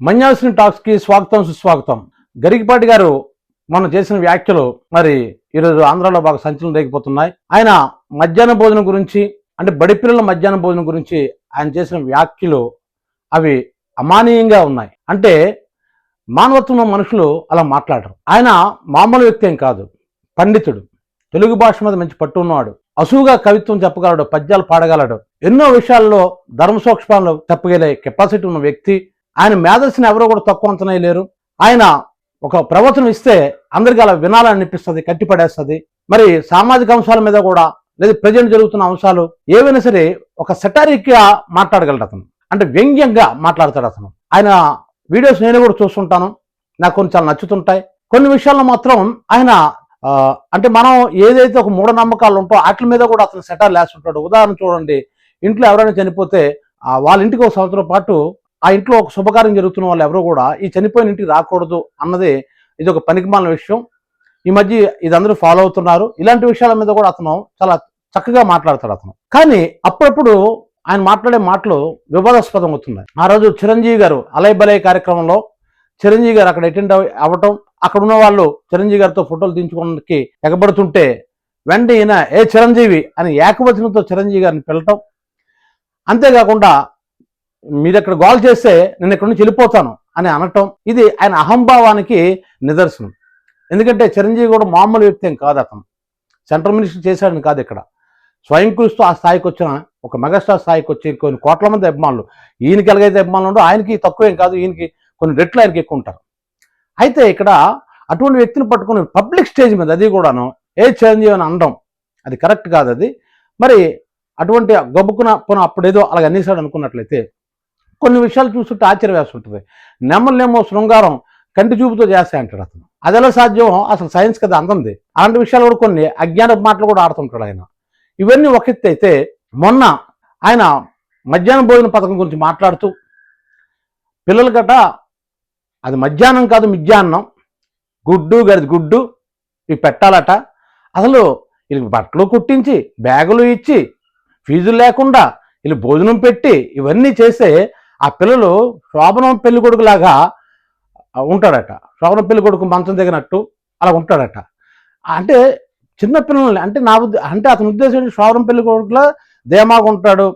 మన్యాసిన talks కి స్వాగతం సుస్వాగతం. గరికపాటి గారు మనం చేసిన వ్యాఖ్యలు మరి ఈరోజు ఆంధ్రాలో బాగా సంచలనం రేగిపోతున్నాయి. ఆయన మధ్యాహ్న భోజనం గురించి అంటే బడి పిల్లల మధ్యాహ్న భోజనం గురించి ఆయన చేసిన వ్యాఖ్యలు అవి అమానీయంగా ఉన్నాయి. అంటే మానవత్వం మనుషులు అలా మాట్లాడరు. ఆయన మామూలు వ్యక్తి ఏం కాదు, పండితుడు, తెలుగు భాష మీద మంచి పట్టు ఉన్నవాడు, అసువుగా కవిత్వం చెప్పగలడు, పద్యాలు పాడగలడు, ఎన్నో విషయాల్లో ధర్మ సూక్ష్మాలు చెప్పగలే కెపాసిటీ ఉన్న వ్యక్తి. ఆయన మేధస్సుని ఎవరో కూడా తక్కువ అంచనా లేరు. ఆయన ఒక ప్రవచనం ఇస్తే అందరికీ అలా వినాలని అనిపిస్తుంది, కట్టిపడేస్తుంది. మరి సామాజిక అంశాల మీద కూడా లేదా ప్రజెంట్ జరుగుతున్న అంశాలు ఏవైనా సరే ఒక సెటారిక్గా మాట్లాడగలడు అతను. అంటే వ్యంగ్యంగా మాట్లాడతాడు అతను. ఆయన వీడియోస్ నేను కూడా చూస్తుంటాను, నాకు కొన్ని చాలా నచ్చుతుంటాయి. కొన్ని విషయాల్లో మాత్రం ఆయన అంటే మనం ఏదైతే ఒక మూఢనమ్మకాలు ఉంటో వాటి మీద కూడా అతను సెటార్ లేస్తుంటాడు. ఉదాహరణ చూడండి, ఇంట్లో ఎవరైనా చనిపోతే వాళ్ళ ఇంటికి ఒక సంవత్సరం పాటు ఆ ఇంట్లో ఒక శుభకార్యం జరుగుతున్న వాళ్ళు ఎవరు కూడా ఈ చనిపోయిన ఇంటికి రాకూడదు అన్నది ఇది ఒక పనికిమాలిన విషయం. ఈ మధ్య ఇది అందరూ ఫాలో అవుతున్నారు. ఇలాంటి విషయాల మీద కూడా అతను చాలా చక్కగా మాట్లాడతాడు అతను. కానీ అప్పుడప్పుడు ఆయన మాట్లాడే మాటలు వివాదాస్పదం అవుతున్నాయి. ఆ రోజు చిరంజీవి గారు అలయ్ బలయ్ కార్యక్రమంలో చిరంజీవి గారు అక్కడ అటెండ్ అవ్వటం, అక్కడ ఉన్న వాళ్ళు చిరంజీవి గారితో ఫోటోలు దించుకోవడానికి ఎగబడుతుంటే వెంటనే ఈయన ఏ చిరంజీవి అని ఏకవచనంతో చిరంజీవి గారిని పిలటం, అంతేకాకుండా మీరు ఇక్కడ గోల్ చేస్తే నేను ఇక్కడ నుంచి వెళ్ళిపోతాను అని అనటం, ఇది ఆయన అహంభావానికి నిదర్శనం. ఎందుకంటే చిరంజీవి కూడా మామూలు వ్యక్తి ఏం కాదు. అతను సెంట్రల్ మినిస్టర్ చేశాడని కాదు, ఇక్కడ స్వయం కృషితో ఆ స్థాయికి వచ్చిన ఒక మెగాస్టార్ స్థాయికి వచ్చి కొన్ని కోట్ల మంది అభిమానులు, ఈయనకి ఎలాగైతే అభిమానులు ఉండో ఆయనకి తక్కువేం కాదు, ఈయనకి కొన్ని రెట్లు ఆయనకి ఎక్కువ ఉంటారు. అయితే ఇక్కడ అటువంటి వ్యక్తిని పట్టుకుని పబ్లిక్ స్టేజ్ మీద అది కూడాను ఏ చిరంజీవి అని అనడం అది కరెక్ట్ కాదు. అది మరి అటువంటి గొబ్బుకున అప్పుడేదో అలాగ అనేసాడు అనుకున్నట్లయితే కొన్ని విషయాలు చూస్తుంటే ఆశ్చర్యం వేస్తుంటుంది. నెమ్మలేమో శృంగారం కంటి చూపుతో చేస్తాయి అంటాడు అతను. అది ఎలా సాధ్యం? అసలు సైన్స్ కదా అందంది. అలాంటి విషయాలు కూడా కొన్ని అజ్ఞాన మాటలు కూడా ఆడుతుంటాడు ఆయన. ఇవన్నీ ఒక ఎత్తు అయితే, మొన్న ఆయన మధ్యాహ్న భోజన పథకం గురించి మాట్లాడుతూ పిల్లలు గట అది మధ్యాహ్నం కాదు మిథ్యాన్నం, గుడ్డు గది గుడ్డు ఇవి పెట్టాలట. అసలు వీళ్ళకి బట్టలు కుట్టించి బ్యాగులు ఇచ్చి ఫీజులు లేకుండా వీళ్ళు భోజనం పెట్టి ఇవన్నీ చేస్తే ఆ పిల్లలు శోభనం పెళ్లి కొడుకులాగా ఉంటాడట. శోభనం పెళ్లి కొడుకు మంచం దిగినట్టు అలా ఉంటాడట. అంటే చిన్నపిల్లల్ని అంటే అంటే అతని ఉద్దేశం శోభనం పెళ్లి కొడుకులా ధేమాగా ఉంటాడు.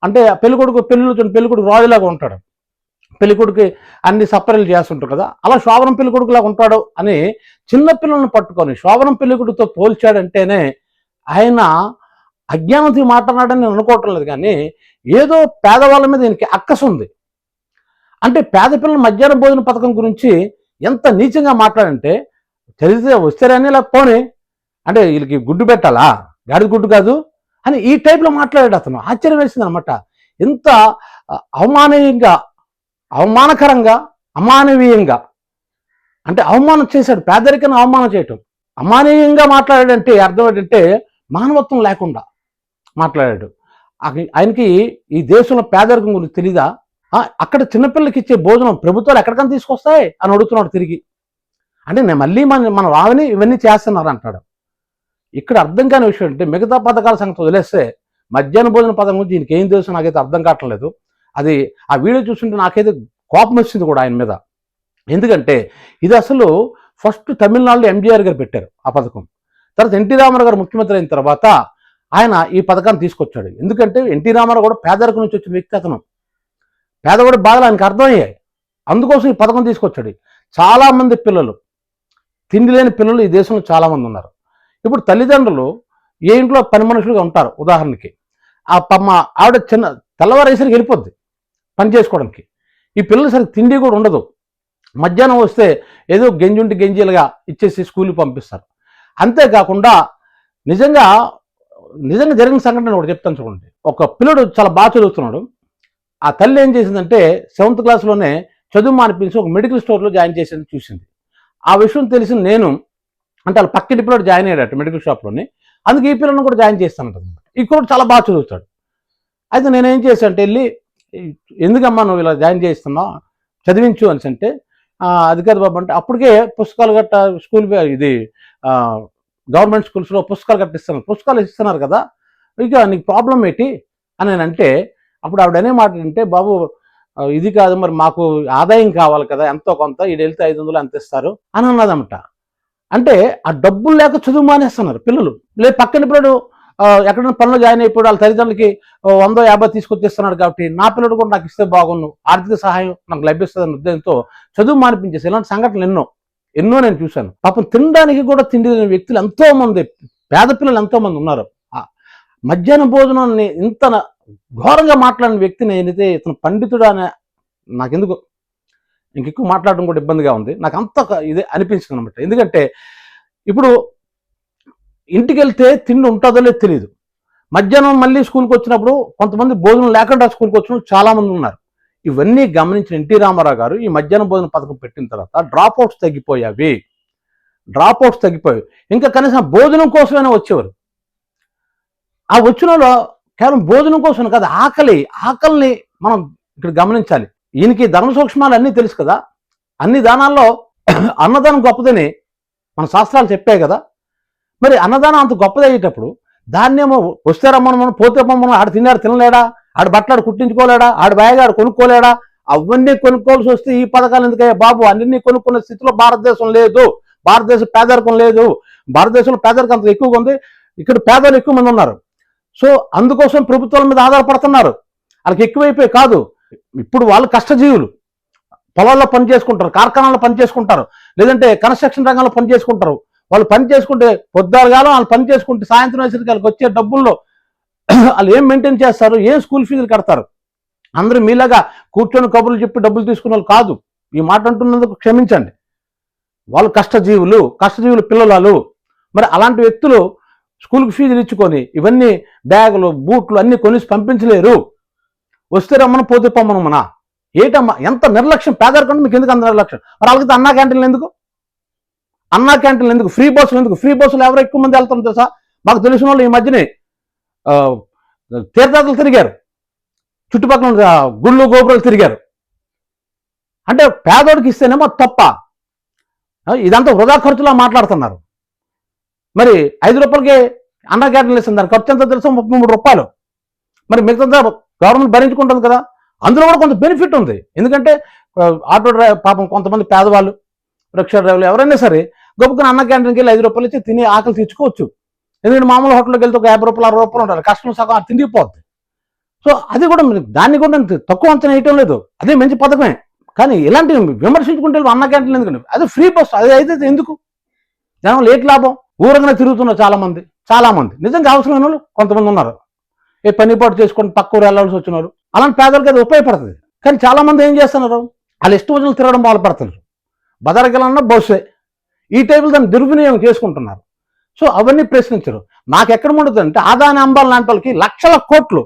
అంటే పెళ్లి కొడుకు పెళ్లి కొడుకు రాజులాగా ఉంటాడు, పెళ్లి కొడుకు అన్ని సపరేలు చేస్తుంటారు కదా, అలా శోభనం పెళ్లి కొడుకులాగా ఉంటాడు అని చిన్నపిల్లల్ని పట్టుకొని శోభనం పెళ్లి కొడుకుతో పోల్చాడంటేనే ఆయన అజ్ఞానంతో మాట్లాడాడని నేను అనుకోవటం లేదు. కానీ ఏదో పేదవాళ్ళ మీద దీనికి అక్కసు ఉంది. అంటే పేద పిల్లల మధ్యాహ్న భోజన పథకం గురించి ఎంత నీచంగా మాట్లాడంటే చదివితే వస్తారని లేకపోని అంటే వీళ్ళకి గుడ్డు పెట్టాలా, గాడి గుడ్డు కాదు అని ఈ టైప్లో మాట్లాడాడు అతను. ఆశ్చర్యం వేసింది అనమాట. ఎంత అవమానకరంగా అమానవీయంగా అంటే అవమానం చేశాడు. పేదరికాన్ని అవమానం చేయటం, అమానవీయంగా మాట్లాడాడంటే అర్థం ఏంటంటే మానవత్వం లేకుండా మాట్లాడాడు. ఆయనకి ఈ దేశంలో పేదరికం గురించి తెలీదా? అక్కడ చిన్నపిల్లలకి ఇచ్చే భోజనం ప్రభుత్వాలు ఎక్కడికైనా తీసుకొస్తాయి అని అడుగుతున్నాడు తిరిగి. అంటే నేను మళ్ళీ మన రావని ఇవన్నీ చేస్తున్నారు అంటాడు. ఇక్కడ అర్థం కాని విషయం అంటే మిగతా పథకాల సంగతి వదిలేస్తే మధ్యాహ్న భోజన పథకం గురించి దీనికి ఏం తెలుసు నాకైతే అర్థం కావట్లేదు. అది ఆ వీడియో చూస్తుంటే నాకైతే కోపం వచ్చింది కూడా ఆయన మీద. ఎందుకంటే ఇది అసలు ఫస్ట్ తమిళనాడులో ఎంజీఆర్ గారు పెట్టారు ఆ పథకం. తర్వాత ఎన్టీ రామారావు గారు ముఖ్యమంత్రి అయిన తర్వాత ఆయన ఈ పథకాన్ని తీసుకొచ్చాడు. ఎందుకంటే ఎన్టీ రామారావు కూడా పేదరికం నుంచి వచ్చిన వ్యక్తి. అతను పేదవాడి బాధలు ఆయనకు అర్థమయ్యాయి, అందుకోసం ఈ పథకం తీసుకొచ్చాడు. చాలామంది పిల్లలు, తిండి లేని పిల్లలు ఈ దేశంలో చాలామంది ఉన్నారు. ఇప్పుడు తల్లిదండ్రులు ఏ ఇంట్లో పని మనుషులుగా ఉంటారు. ఉదాహరణకి ఆవిడ చిన్న తెల్లవారేసరికి వెళ్ళిపోద్ది పని చేసుకోవడానికి. ఈ పిల్లలు సరికి తిండి కూడా ఉండదు. మధ్యాహ్నం వస్తే ఏదో గెంజుంటి గెంజీలుగా ఇచ్చేసి స్కూల్కి పంపిస్తారు. అంతేకాకుండా నిజంగా జరిగిన సంఘటన ఒకటి చెప్తాను చూడండి. ఒక పిల్లడు చాలా బాగా చదువుతున్నాడు. ఆ తల్లి ఏం చేసిందంటే 7th క్లాస్లోనే చదువు మానిపించి ఒక మెడికల్ స్టోర్లో జాయిన్ చేసేది చూసింది. ఆ విషయం తెలిసి నేను అంటే వాళ్ళ పక్కింటి పిల్లడు జాయిన్ అయ్యాడట మెడికల్ షాప్లోని. అందుకే ఈ పిల్లలను కూడా జాయిన్ చేస్తానంట. ఈ కూడా చాలా బాగా చదువుతాడు. అయితే నేనేం చేశానంటే వెళ్ళి, ఎందుకమ్మా నువ్వు ఇలా జాయిన్ చేస్తున్నావు, చదివించు అని అంటే, అది కాదు బాబు అంటే అప్పటికే పుస్తకాలు గట్ట స్కూల్ ఇది గవర్నమెంట్ స్కూల్స్లో పుస్తకాలు కట్టిస్తున్నారు, పుస్తకాలు ఇస్తున్నారు కదా, ఇక నీకు ప్రాబ్లం ఏంటి అని నేను అంటే, అప్పుడు ఆవిడ అనే మాట అంటే, బాబు ఇది కాదు, మరి మాకు ఆదాయం కావాలి కదా, ఎంతో కొంత ఈడు వెళ్తే 500 ఎంత ఇస్తారు అని అన్నదన్నమాట. అంటే ఆ డబ్బులు లేక చదువు మానేస్తున్నారు పిల్లలు. లేదు పక్కన పిల్లడు ఎక్కడైనా పనులు జాయిన్ అయిపోయి వాళ్ళ తల్లిదండ్రులకి 100-50 తీసుకొచ్చేస్తున్నాడు కాబట్టి నా పిల్లడు కూడా నాకు ఇస్తే బాగున్ను, ఆర్థిక సహాయం నాకు లభిస్తుందన్న ఉద్దేశంతో చదువు మానిపించేసి ఇలాంటి సంఘటనలు ఎన్నో నేను చూశాను. పాపం తినడానికి కూడా తిండి లేని వ్యక్తులు ఎంతో మంది, పేద పిల్లలు ఎంతో మంది ఉన్నారు. మధ్యాహ్న భోజనాన్ని ఇంత ఘోరంగా మాట్లాడిన వ్యక్తిని నేనైతే ఇతను పండితుడు అనే నాకెందుకు ఇంకెక్కువ మాట్లాడడం కూడా ఇబ్బందిగా ఉంది. నాకు అంత ఇదే అనిపించింది అనమాట. ఎందుకంటే ఇప్పుడు ఇంటికి వెళ్తే తిండి ఉంటుందో లేదో తెలియదు. మధ్యాహ్నం మళ్ళీ స్కూల్కి వచ్చినప్పుడు కొంతమంది భోజనం లేకుండా స్కూల్కి వచ్చిన చాలా మంది ఉన్నారు. ఇవన్నీ గమనించిన ఎన్టీ రామారావు గారు ఈ మధ్యాహ్న భోజన పథకం పెట్టిన తర్వాత డ్రాప్ అవుట్స్ తగ్గిపోయాయి. ఇంకా కనీసం భోజనం కోసమైనా వచ్చేవారు. ఆ వచ్చిన వాళ్ళు కేవలం భోజనం కోసం కాదు, ఆకలిని మనం ఇక్కడ గమనించాలి. ఈయనకి ధర్మ సూక్ష్మాలు అన్నీ తెలుసు కదా. అన్ని దానాల్లో అన్నదానం గొప్పదని మన శాస్త్రాలు చెప్పాయి కదా. మరి అన్నదానం అంత గొప్పదయ్యేటప్పుడు దాన్నేమో వస్తే రమ్మను పోతే రమ్మను, ఆడు తిన్నాడు తినలేడా, ఆడు బట్టలాడు కుట్టించుకోలేడా, ఆడు బ్యాగ్ కొనుక్కోలేడా, అవన్నీ కొనుక్కోవాల్సి వస్తే ఈ పథకాలు ఎందుకయ్యా బాబు? అన్ని కొనుక్కునే స్థితిలో భారతదేశం లేదు. భారతదేశం పేదరికం లేదు. భారతదేశంలో పేదరికం అంత ఎక్కువగా ఉంది. ఇక్కడ పేదలు ఎక్కువ మంది ఉన్నారు. సో అందుకోసం ప్రభుత్వాల మీద ఆధారపడుతున్నారు. వాళ్ళకి ఎక్కువైపోయి కాదు, ఇప్పుడు వాళ్ళు కష్టజీవులు. పొలాల్లో పని చేసుకుంటారు, కార్ఖానాల్లో పని చేసుకుంటారు, లేదంటే కన్స్ట్రక్షన్ రంగంలో పని చేసుకుంటారు. వాళ్ళు పని చేసుకుంటే పొద్దుగాలం వాళ్ళు పని చేసుకుంటే సాయంత్రం వేసరికి వాళ్ళకి వచ్చే డబ్బుల్లో వాళ్ళు ఏం మెయింటైన్ చేస్తారు, ఏం స్కూల్ ఫీజులు కడతారు? అందరూ మీలాగా కూర్చొని కబుర్లు చెప్పి డబ్బులు తీసుకునే వాళ్ళు కాదు. ఈ మాట అంటున్నందుకు క్షమించండి. వాళ్ళు కష్టజీవులు పిల్లలు. మరి అలాంటి వ్యక్తులు స్కూల్కి ఫీజులు ఇచ్చుకొని ఇవన్నీ బ్యాగులు బూట్లు అన్నీ కొనిసి పంపించలేరు. వస్తే రమ్మను పోతే పొమ్మను మన ఏటమ్మా ఎంత నిర్లక్ష్యం! పేదరికం మీకు ఎందుకు అంత నిర్లక్ష్యం? మరి అలాగే అన్నా క్యాంటీన్లు ఎందుకు? ఫ్రీ బస్సులు ఎందుకు? ఫ్రీ బస్సులు ఎవరు ఎక్కువ మంది వెళ్తాం తెలుసా? మాకు తెలిసిన వాళ్ళు ఈ మధ్యనే తీర్థయాత్రలు తిరిగారు, చుట్టుపక్కల గుళ్ళు గోపురాలు తిరిగారు. అంటే పేదోడికి ఇస్తేనేమో తప్ప, ఇదంతా వృధా ఖర్చులా మాట్లాడుతున్నారు. మరి 5 రూపాయలకి అన్న క్యాంటీన్లు ఇస్తుంది, దాని ఖర్చు ఎంత తెలుసా? 33 రూపాయలు. మరి మిగతా గవర్నమెంట్ భరించుకుంటుంది కదా. అందులో కూడా కొంత బెనిఫిట్ ఉంది. ఎందుకంటే ఆటో డ్రైవర్ పాపం కొంతమంది పేదవాళ్ళు, రిక్షా డ్రైవర్లు ఎవరైనా సరే గొప్పగా అన్న క్యాంటీన్కి వెళ్ళి 5 రూపాయలు ఇచ్చి తిని ఆకలి తీర్చుకోవచ్చు. ఎందుకంటే మామూలు హోటల్కి వెళ్తే ఒక 50 రూపాయలు 60 రూపాయలు ఉంటారు, కష్టం సగం తిండిపోద్ది. సో అది కూడా దాన్ని కూడా తక్కువ అంచనా వేయటం లేదు, అదే మంచి పథకమే. కానీ ఇలాంటివి విమర్శించుకుంటే అన్న క్యాంటీన్లు ఎందుకండి? అది ఫ్రీ బస్, అది అయితే ఎందుకు? జనం లేట్ లాభం ఊరగానే తిరుగుతున్నారు చాలా మంది నిజంగా అవసరమైన వాళ్ళు కొంతమంది ఉన్నారు. ఏ పనిపాటు చేసుకొని పక్క ఊరు వెళ్ళాల్సి వచ్చిన వాళ్ళు, అలాంటి పేదలకు అది ఉపయోగపడుతుంది. కానీ చాలా మంది ఏం చేస్తున్నారు, వాళ్ళు ఇష్టం వచ్చిన తిరగడం బాధపడుతున్నారు. బజార్కి వెళ్ళాలన్నా బస్సే, ఈ టైపులు దాన్ని దుర్వినియోగం చేసుకుంటున్నారు. సో అవన్నీ ప్రశ్నించరు. నాకు ఎక్కడ ఉండదంటే ఆదాని అంబాల లాంటి వాళ్ళకి లక్షల కోట్లు,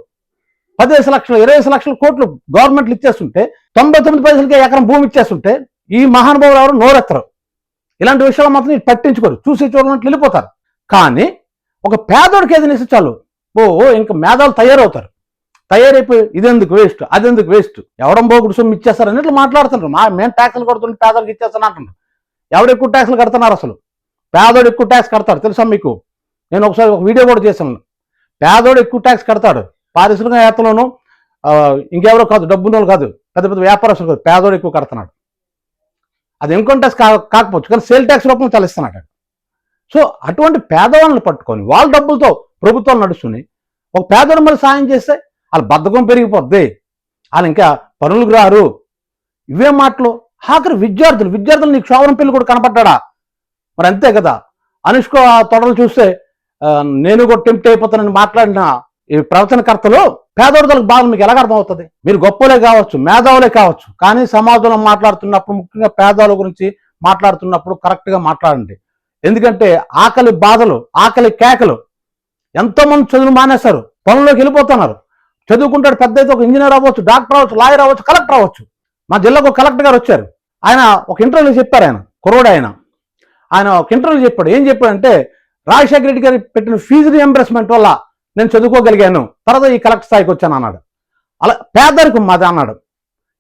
15 లక్షలు 20 లక్షల కోట్లు గవర్నమెంట్లు ఇచ్చేస్తుంటే 99 పైసలకి ఎకరం భూమి ఇచ్చేస్తుంటే ఈ మహానుభావులు ఎవరు నోరెత్తరు. ఇలాంటి విషయాలు మాత్రం పట్టించుకోరు, చూసి చూడనట్లు వెళ్ళిపోతారు. కానీ ఒక పేదోడికి ఏదైనా ఇస్తే చాలు ఇంకా మేధాలు తయారవుతారు. తయారైపోయి ఇదెందుకు వేస్ట్, అదెందుకు వేస్ట్, ఎవడం పోగుడు సొమ్ము ఇచ్చేస్తారు అన్నట్లు మాట్లాడుతున్నారు. మేము ట్యాక్సులు కడుతుంటే పేదలకు ఇచ్చేస్తాను అంటున్నారు. ఎవరు ఎక్కువ ట్యాక్సులు కడుతున్నారు? అసలు పేదోడు ఎక్కువ ట్యాక్స్ కడతాడు తెలుసా మీకు? నేను ఒకసారి ఒక వీడియో కూడా చేశాను. పేదోడు ఎక్కువ ట్యాక్స్ కడతాడు. పారిశ్రామికవేత్తలోనూ ఇంకెవరో కాదు, డబ్బున్నోళ్ళు కాదు, పెద్ద పెద్ద వ్యాపారస్తులు కాదు, పేదోడు ఎక్కువ కడుతున్నాడు. అది ఇన్కమ్ ట్యాక్స్ కాకపోవచ్చు, కానీ సేల్ ట్యాక్స్ రూపంలో చెల్లిస్తున్నాడు. సో అటువంటి పేదవాళ్ళని పట్టుకొని వాళ్ళ డబ్బులతో ప్రభుత్వాలు నడుస్తున్నాయి. ఒక పేదోడు మరి సాయం చేస్తే వాళ్ళ బద్ధకం పెరిగిపోద్ది, వాళ్ళు ఇంకా పనులకు రారు. ఇవే మాటలు. ఆఖరి విద్యార్థులు నీకు శోభనం పెళ్లి కూడా కనపడ్డా? మరి అంతే కదా. అనుష్క తొడలు చూస్తే నేను కూడా టెంప్ట్ అయిపోతానని మాట్లాడిన ఈ ప్రవచనకర్తలు పేదోడులకు బాధ మీకు ఎలాగ అర్థం అవుతుంది? మీరు గొప్పలే కావచ్చు, మేధావులే కావచ్చు, కానీ సమాజంలో మాట్లాడుతున్నప్పుడు, ముఖ్యంగా పేదవాళ్ళ గురించి మాట్లాడుతున్నప్పుడు కరెక్ట్గా మాట్లాడండి. ఎందుకంటే ఆకలి బాధలు, ఆకలి కేకలు, ఎంతోమంది చదువులు మానేస్తారు, పనుల్లోకి వెళ్ళిపోతున్నారు. చదువుకుంటాడు, పెద్ద అయితే ఒక ఇంజనీర్ అవ్వచ్చు, డాక్టర్ అవ్వచ్చు, లాయర్ అవ్వచ్చు, కలెక్టర్ అవ్వచ్చు. మా జిల్లాకు కలెక్టర్ గారు వచ్చారు. ఆయన ఒక ఇంటర్వ్యూలో చెప్పారు, కుర్రోడు ఆయన ఒక ఇంటర్వ్యూలో చెప్పాడు. ఏం చెప్పాడంటే, రాజశేఖర రెడ్డి గారు పెట్టిన ఫీజు రియంబర్స్మెంట్ వల్ల నేను చదువుకోగలిగాను, తర్వాత ఈ కలెక్టర్ స్థాయికి వచ్చాను అన్నాడు. అలా పేదరికం మాది అన్నాడు.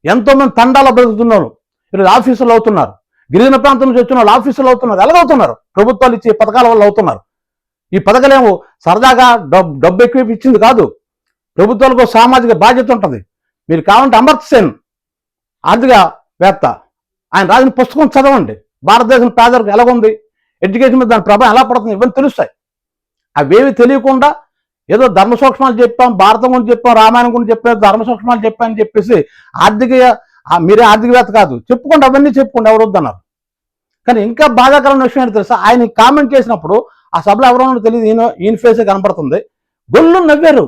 ఎంతోమంది తండాలో బ్రతుకుతున్నారు, ఈరోజు ఆఫీసులు అవుతున్నారు. గిరిజన ప్రాంతం నుంచి వచ్చిన వాళ్ళు ఆఫీసులు అవుతున్నారు. ఎలాగవుతున్నారు? ప్రభుత్వాలు ఇచ్చే పథకాల వల్ల అవుతున్నారు. ఈ పథకాలేమో సరదాగా డబ్బు ఎక్కువ ఇచ్చింది కాదు. ప్రభుత్వాలకు సామాజిక బాధ్యత ఉంటుంది. మీరు కావాలంటే అమర్త్య సేన్ ఆర్థికవేత్త. ఆయన రాసిన పుస్తకం చదవండి. భారతదేశం పేదలకు ఎలాగుంది, ఎడ్యుకేషన్ మీద దాని ప్రభావం ఎలా పడుతుంది, ఇవన్నీ తెలుస్తాయి. అవేవి తెలియకుండా ఏదో ధర్మ సూక్ష్మాలు చెప్పాం, భారతం గురించి చెప్పాం, రామాయణం గురించి చెప్పాం, ధర్మ సూక్ష్మాలు చెప్పామని చెప్పేసి మీరే ఆర్థికవేత్త కాదు చెప్పుకోండి, అవన్నీ చెప్పుకోండి, ఎవరు వద్దన్నారు. కానీ ఇంకా బాధాకరమైన విషయం ఏంటో తెలుసా, ఆయన కామెంట్ చేసినప్పుడు ఆ సభలో ఎవరో తెలియదు, ఈయన ఫేసే కనపడుతుంది. గొల్లు నవ్వారు.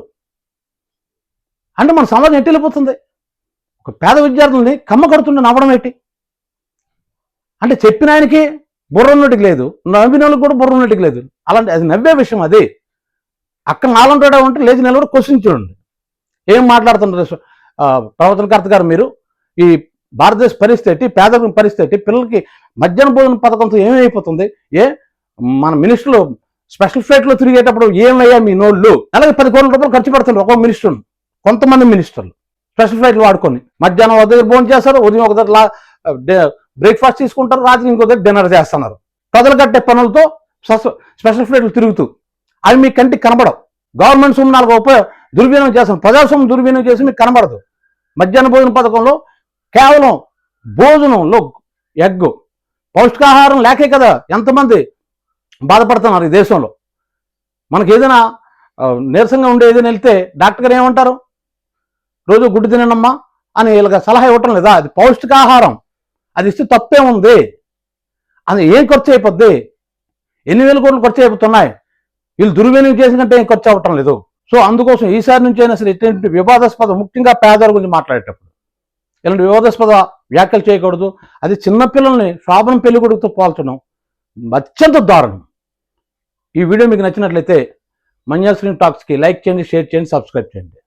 అంటే మన సమాజం ఎట్టి వెళ్ళిపోతుంది. ఒక పేద విద్యార్థుల్ని కమ్మ కడుతుండే నవ్వడం ఏంటి అంటే, చెప్పిన ఆయనకి బుర్ర ఉన్నట్టుకు లేదు, నవ్విన వాళ్ళకి కూడా బుర్ర ఉన్నట్టుకు లేదు. అలాంటి అది నవ్వే విషయం. అది అక్కడ నాలంటాడే ఉంటే లేచి నిలబడి క్వశ్చన్ చూడండి, ఏం మాట్లాడుతుంటారు ప్రవచనకర్త గారు మీరు. ఈ భారతదేశ పరిస్థితి, పేదరికం పరిస్థితి, పిల్లలకి మధ్యాహ్న భోజన పథకంతో ఏమైపోతుంది, మన మినిస్టర్లు స్పెషల్ ఫ్లైట్లో తిరిగేటప్పుడు ఏమయ్యా మీ నోళ్ళు, అలాగే 10 కోట్ల రూపాయలు ఖర్చు పెడుతుంటారు ఒక్కొక్క మినిస్టర్. కొంతమంది మినిస్టర్లు స్పెషల్ ఫ్లైట్లు వాడుకొని మధ్యాహ్నం ఒక దగ్గర భోజనం చేస్తారు, ఉదయం ఒక దగ్గర బ్రేక్ఫాస్ట్ తీసుకుంటారు, రాత్రి ఇంకో దగ్గర డిన్నర్ చేస్తున్నారు. ప్రజలు కట్టే పనులతో స్పెషల్ ఫ్లైట్లు తిరుగుతూ అవి మీ కంటికి కనబడవు. గవర్నమెంట్ సొమ్ము 4 దుర్వినియోగం చేస్తాను, ప్రజాస్వామ్యం దుర్వినియోగం చేసి మీకు కనబడదు. మధ్యాహ్న భోజన పథకంలో కేవలం భోజనంలో ఎగ్, పౌష్టికాహారం లేకే కదా ఎంతమంది బాధపడుతున్నారు ఈ దేశంలో. మనకి ఏదైనా నీరసంగా ఉండే ఏదైనా వెళ్తే డాక్టర్ గారు ఏమంటారు, రోజు గుడ్డు తినమ్మా అని వీళ్ళకి సలహా ఇవ్వటం లేదా? అది పౌష్టికాహారం, అది ఇస్తే తప్పే ఉంది. అది ఏం ఖర్చు అయిపోద్ది, ఎన్ని వేల కోట్లు ఖర్చు అయిపోతున్నాయి. వీళ్ళు దుర్వినియోగం చేసిన కంటే ఏం ఖర్చు అవ్వటం లేదు. సో అందుకోసం ఈసారి నుంచి అయినా సరే ఇటువంటి వివాదాస్పద, ముఖ్యంగా పేదల గురించి మాట్లాడేటప్పుడు ఇలాంటి వివాదాస్పద వ్యాఖ్యలు చేయకూడదు. అది చిన్నపిల్లల్ని శోభనం పెళ్లి కొడుకుతో పోల్చడం అత్యంత దారుణం. ఈ వీడియో మీకు నచ్చినట్లయితే మన్యాశ్రీ టాక్స్కి లైక్ చేయండి, షేర్ చేయండి, సబ్స్క్రైబ్ చేయండి.